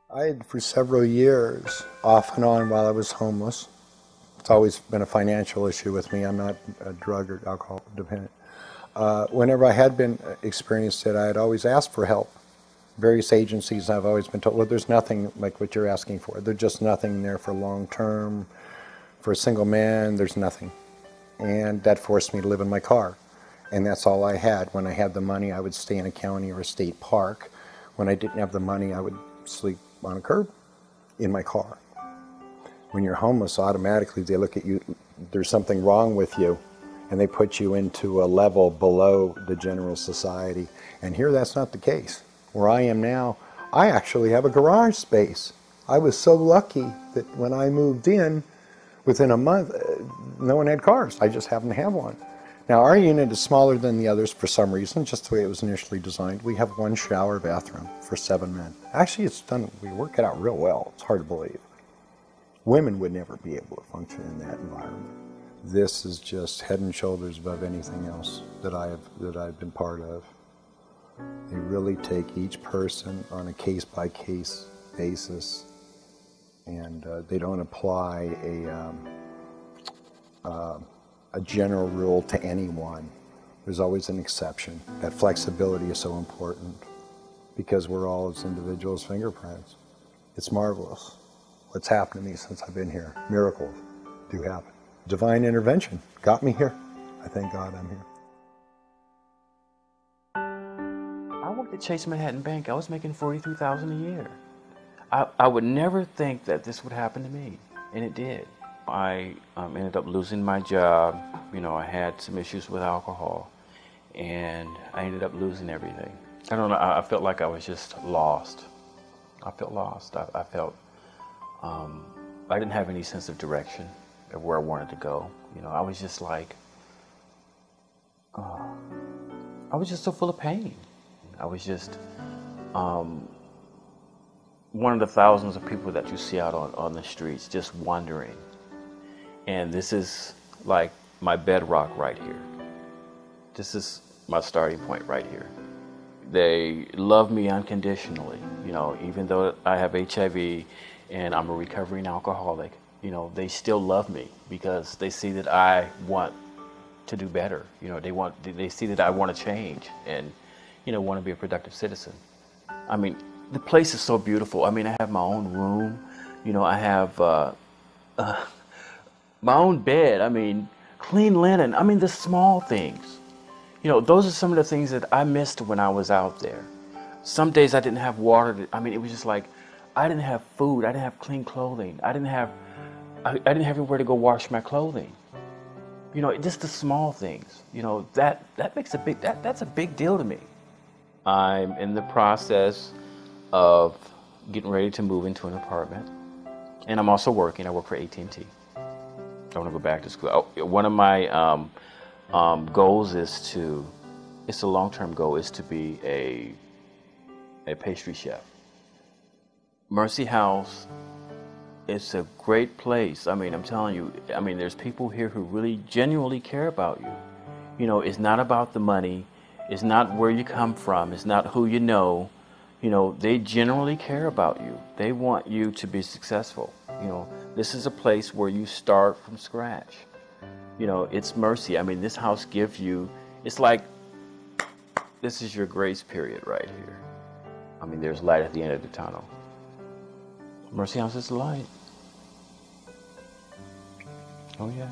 I had, for several years, off and on while I was homeless. It's always been a financial issue with me. I'm not a drug or alcohol dependent. Whenever I had been experienced it, I had always asked for help. Various agencies, I've always been told, well, there's nothing like what you're asking for. There's just nothing there for long term. For a single man, there's nothing. And that forced me to live in my car. And that's all I had. When I had the money, I would stay in a county or a state park. When I didn't have the money, I would sleep on a curb in my car. When you're homeless, automatically they look at you, there's something wrong with you, and they put you into a level below the general society. And here that's not the case. Where I am now, I actually have a garage space. I was so lucky that when I moved in, within a month, no one had cars. I just happened to have one. Now our unit is smaller than the others for some reason, just the way it was initially designed. We have one shower bathroom for 7 men. Actually, it's done, we work it out real well. It's hard to believe. Women would never be able to function in that environment. This is just head and shoulders above anything else that I've been part of. They really take each person on a case-by-case basis, and they don't apply a general rule to anyone. There's always an exception. That flexibility is so important because we're all as individuals' fingerprints. It's marvelous what's happened to me since I've been here. Miracles do happen. Divine intervention got me here. I thank God I'm here. I worked at Chase Manhattan Bank. I was making $43,000 a year. I would never think that this would happen to me, and it did. I ended up losing my job. You know, I had some issues with alcohol, and I ended up losing everything. I don't know, I felt like I was just lost. I felt lost. I felt I didn't have any sense of direction of where I wanted to go. You know, I was just like, I was just so full of pain. I was just one of the thousands of people that you see out on the streets just wandering. And this is like my bedrock right here. This is my starting point right here. They love me unconditionally, you know, even though I have HIV and I'm a recovering alcoholic, you know, they still love me because they see that I want to do better. You know, they see that I want to change and, you know, want to be a productive citizen. I mean, the place is so beautiful. I mean, I have my own room, you know, I have my own bed. I mean, clean linen. I mean, the small things. You know, those are some of the things that I missed when I was out there. Some days I didn't have water. I mean, it was just like, I didn't have food. I didn't have clean clothing. I didn't have anywhere to go wash my clothing. You know, just the small things. You know, that makes a big, that's a big deal to me. I'm in the process of getting ready to move into an apartment. And I'm also working. I work for AT&T. I want to go back to school. One of my goals is to, it's a long-term goal, is to be a pastry chef. Mercy House, it's a great place. I mean, I'm telling you, I mean, there's people here who really genuinely care about you. You know, it's not about the money. It's not where you come from. It's not who you know. You know, they generally care about you. They want you to be successful. You know, this is a place where you start from scratch. You know, it's mercy. I mean, this house gives you, it's like, this is your grace period right here. I mean, there's light at the end of the tunnel. Mercy House is the light. Oh, yeah.